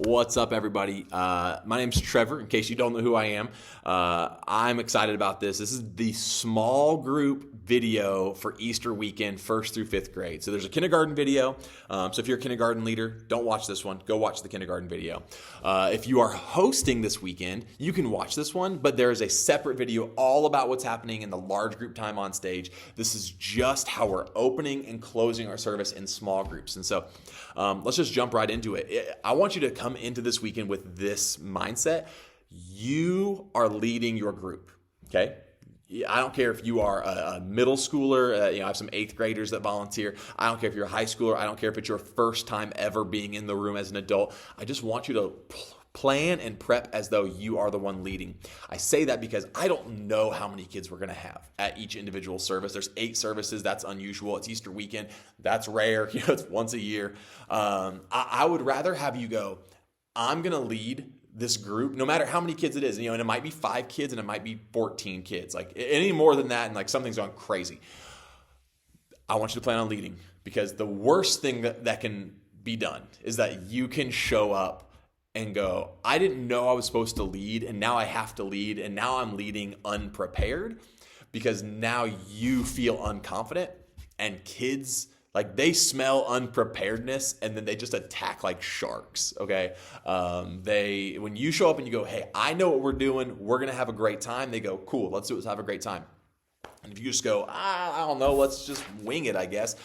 What's up, everybody? My name's Trevor, in case you don't know who I am. I'm excited about this. This is the small group video for Easter weekend, 1st through 5th grade. So there's a kindergarten video. So if you're a kindergarten leader, don't watch this one. Go watch the kindergarten video. If you are hosting this weekend, you can watch this one, but there is a separate video all about what's happening in the large group time on stage. This is just how we're opening and closing our service in small groups. And so let's just jump right into it. I want you to come into this weekend with this mindset. You are leading your group, okay? I don't care if you are a middle schooler. I have some 8th graders that volunteer. I don't care if you're a high schooler. I don't care if it's your first time ever being in the room as an adult. I just want you to plan and prep as though you are the one leading. I say that because I don't know how many kids we're going to have at each individual service. There's 8 services. That's unusual. It's Easter weekend. That's rare. It's once a year. I would rather have you go, I'm going to lead this group, no matter how many kids it is, and it might be 5 kids and it might be 14 kids, like any more than that, and like something's gone crazy. I want you to plan on leading, because the worst thing that can be done is that you can show up and go, I didn't know I was supposed to lead, and now I have to lead, and now I'm leading unprepared, because now you feel unconfident, and kids, like, they smell unpreparedness and then they just attack like sharks, okay? When you show up and you go, hey, I know what we're doing, we're going to have a great time, they go, cool, let's do it, let's have a great time. And if you just go, I don't know, let's just wing it, I guess,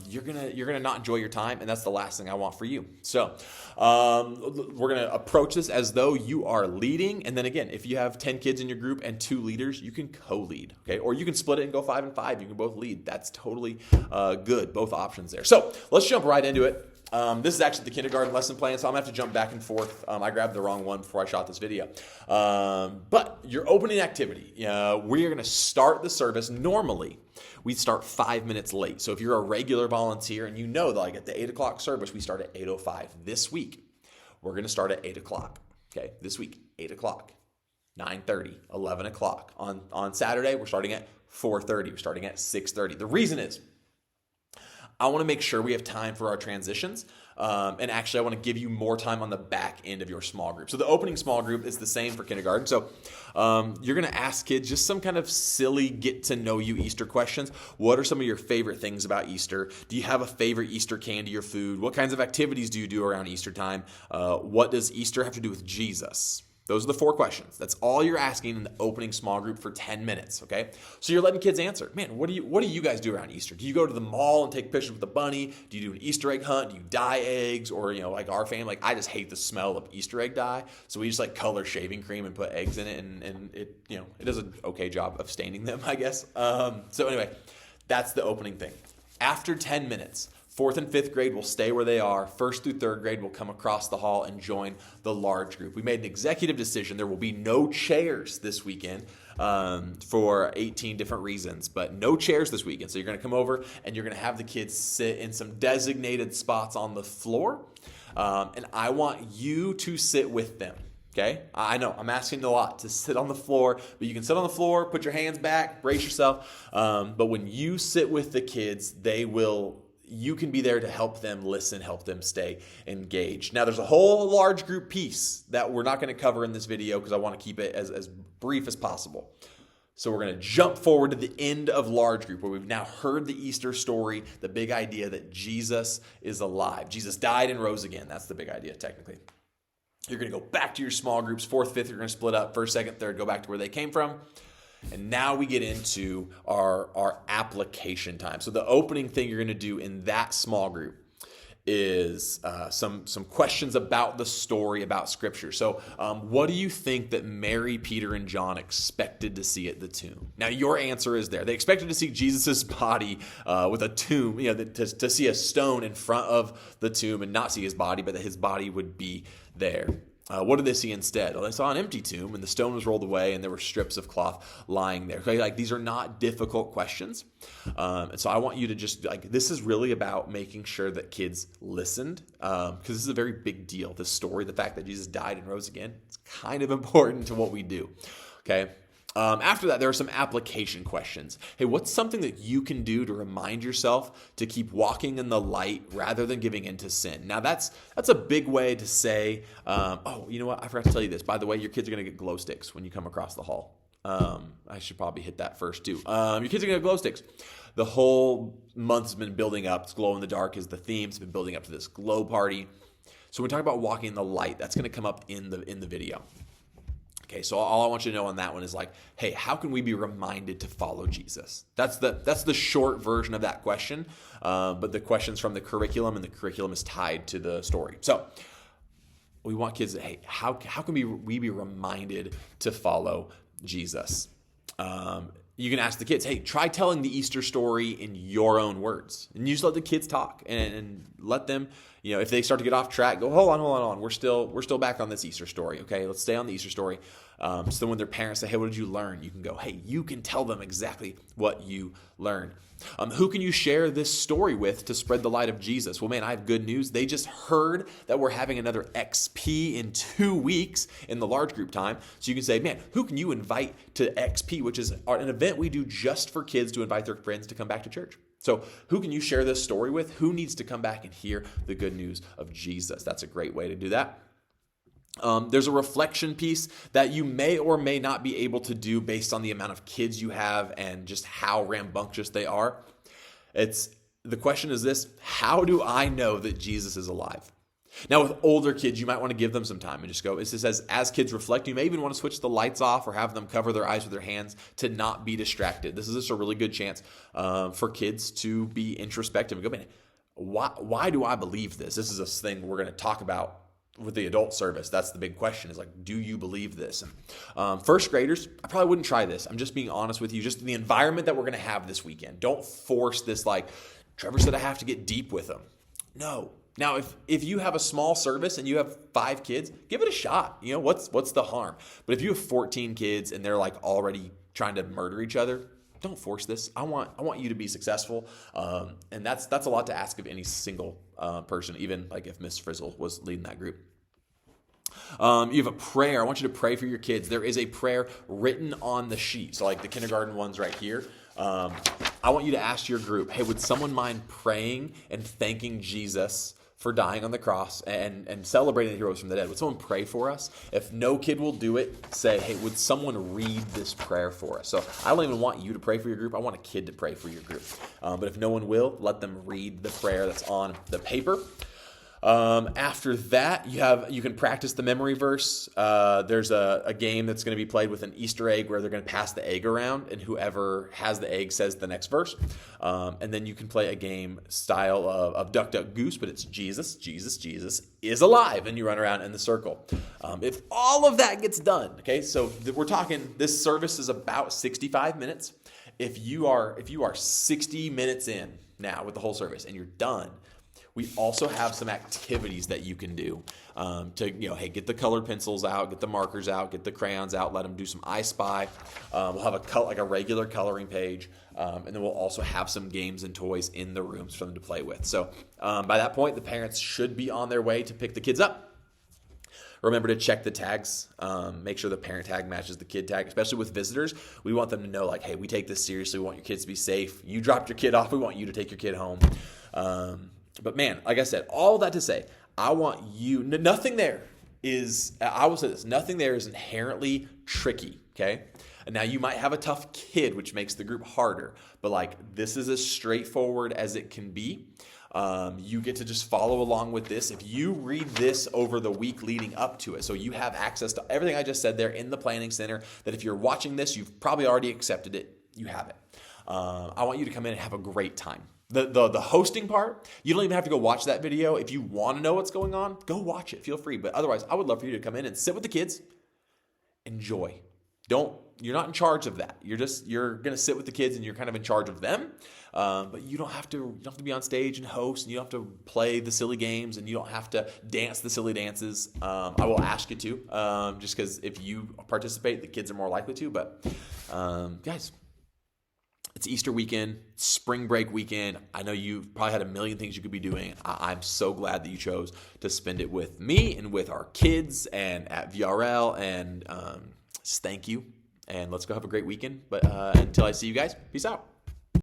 you're gonna not enjoy your time, and that's the last thing I want for you. So we're gonna approach this as though you are leading, and then again, if you have 10 kids in your group and 2 leaders, you can co-lead, okay? Or you can split it and go 5 and 5. You can both lead. That's totally good. Both options there. So let's jump right into it. This is actually the kindergarten lesson plan, so I'm going to have to jump back and forth. I grabbed the wrong one before I shot this video. But your opening activity, we are going to start the service. Normally, we start 5 minutes late. So if you're a regular volunteer and you know that, like, at the 8 o'clock service, we start at 8:05. This week, we're going to start at 8 o'clock. Okay, this week, 8 o'clock, 9:30, 11 o'clock. On Saturday, we're starting at 4:30. We're starting at 6:30. The reason is, I want to make sure we have time for our transitions. And actually, I want to give you more time on the back end of your small group. So the opening small group is the same for kindergarten. So you're going to ask kids just some kind of silly get-to-know-you Easter questions. What are some of your favorite things about Easter? Do you have a favorite Easter candy or food? What kinds of activities do you do around Easter time? What does Easter have to do with Jesus? Those are the 4 questions. That's all you're asking in the opening small group for 10 minutes, okay? So you're letting kids answer. Man, what do you guys do around Easter? Do you go to the mall and take pictures with the bunny? Do you do an Easter egg hunt? Do you dye eggs? Or, like our family, like, I just hate the smell of Easter egg dye. So we just like color shaving cream and put eggs in it, and it, it does an okay job of staining them, I guess. So anyway, that's the opening thing. After 10 minutes, 4th and 5th grade will stay where they are. 1st through 3rd grade will come across the hall and join the large group. We made an executive decision. There will be no chairs this weekend for 18 different reasons, but no chairs this weekend. So you're going to come over and you're going to have the kids sit in some designated spots on the floor, and I want you to sit with them. Okay, I know I'm asking a lot to sit on the floor, but you can sit on the floor, put your hands back, brace yourself. But when you sit with the kids, you can be there to help them listen, help them stay engaged. Now, there's a whole large group piece that we're not going to cover in this video because I want to keep it as brief as possible. So we're going to jump forward to the end of large group, where we've now heard the Easter story, the big idea that Jesus is alive. Jesus died and rose again. That's the big idea, technically. You're going to go back to your small groups. 4th, 5th, you're going to split up. 1st, 2nd, 3rd, go back to where they came from. And now we get into our application time. So the opening thing you're going to do in that small group is some questions about the story, about Scripture. So what do you think that Mary, Peter, and John expected to see at the tomb? Now, your answer is there. They expected to see Jesus' body with a tomb, to see a stone in front of the tomb and not see his body, but that his body would be there. What did they see instead? Well, they saw an empty tomb, and the stone was rolled away, and there were strips of cloth lying there. Okay, like, these are not difficult questions. And so I want you to just, this is really about making sure that kids listened, because this is a very big deal. This story, the fact that Jesus died and rose again, it's kind of important to what we do. Okay, After that, there are some application questions. Hey, what's something that you can do to remind yourself to keep walking in the light rather than giving into sin? Now, that's a big way to say, oh, you know what? I forgot to tell you this. By the way, your kids are going to get glow sticks when you come across the hall. I should probably hit that first too. Your kids are going to get glow sticks. The whole month has been building up. It's glow in the dark is the theme. It's been building up to this glow party. So when we talk about walking in the light, that's going to come up in the video. Okay, so all I want you to know on that one is like, hey, how can we be reminded to follow Jesus? That's the short version of that question, but the question's from the curriculum, and the curriculum is tied to the story. So we want kids to, hey, how can we be reminded to follow Jesus? You can ask the kids, hey, try telling the Easter story in your own words. And you just let the kids talk and let them, if they start to get off track, go, hold on. We're still back on this Easter story, okay? Let's stay on the Easter story. So when their parents say, hey, what did you learn? You can go, hey, you can tell them exactly what you learned. Who can you share this story with to spread the light of Jesus? Well, man, I have good news. They just heard that we're having another XP in 2 weeks in the large group time. So you can say, man, who can you invite to XP, which is an event we do just for kids to invite their friends to come back to church. So who can you share this story with? Who needs to come back and hear the good news of Jesus? That's a great way to do that. There's a reflection piece that you may or may not be able to do based on the amount of kids you have and just how rambunctious they are. The question is this: how do I know that Jesus is alive? Now, with older kids, you might want to give them some time and just go. It says, as kids reflect, you may even want to switch the lights off or have them cover their eyes with their hands to not be distracted. This is just a really good chance for kids to be introspective and go, man, why do I believe this? This is a thing we're going to talk about with the adult service. That's the big question, is like, do you believe this? First graders, I probably wouldn't try this. I'm just being honest with you. Just the environment that we're going to have this weekend. Don't force this, like, Trevor said I have to get deep with them. No. Now, if you have a small service and you have 5 kids, give it a shot. What's the harm? But if you have 14 kids and they're like already trying to murder each other, don't force this. I want you to be successful, and that's a lot to ask of any single person, even like if Miss Frizzle was leading that group. You have a prayer. I want you to pray for your kids. There is a prayer written on the sheet. So like the kindergarten ones right here. I want you to ask your group, hey, would someone mind praying and thanking Jesus for dying on the cross and celebrating the heroes from the dead? Would someone pray for us? If no kid will do it, say, hey, would someone read this prayer for us? So I don't even want you to pray for your group. I want a kid to pray for your group. But if no one will, let them read the prayer that's on the paper. After that, you can practice the memory verse. There's a game that's going to be played with an Easter egg where they're going to pass the egg around, and whoever has the egg says the next verse. And then you can play a game style of Duck, Duck, Goose, but it's Jesus is alive, and you run around in the circle. If all of that gets done, okay, so we're talking, this service is about 65 minutes. If you are 60 minutes in now with the whole service and you're done, we also have some activities that you can do hey, get the colored pencils out, get the markers out, get the crayons out, let them do some I Spy. We'll have a regular coloring page, and then we'll also have some games and toys in the rooms for them to play with. So by that point, the parents should be on their way to pick the kids up. Remember to check the tags. Make sure the parent tag matches the kid tag, especially with visitors. We want them to know, like, hey, we take this seriously. We want your kids to be safe. You dropped your kid off. We want you to take your kid home. But man, like I said, all that to say, I want you, nothing there is, I will say this, nothing there is inherently tricky, okay? And now you might have a tough kid, which makes the group harder, but like this is as straightforward as it can be. You get to just follow along with this. If you read this over the week leading up to it, so you have access to everything I just said there in the planning center, that if you're watching this, you've probably already accepted it, you have it. I want you to come in and have a great time. The hosting part, you don't even have to go watch that video. If you want to know what's going on, go watch it. Feel free. But otherwise, I would love for you to come in and sit with the kids. Enjoy. You're not in charge of that. You're going to sit with the kids and you're kind of in charge of them. But you don't have to be on stage and host, and you don't have to play the silly games, and you don't have to dance the silly dances. I will ask you to, just because if you participate, the kids are more likely to. But guys, it's Easter weekend, spring break weekend. I know you've probably had a million things you could be doing. I'm so glad that you chose to spend it with me and with our kids and at VRL. And just thank you. and let's go have a great weekend. But until I see you guys, peace out.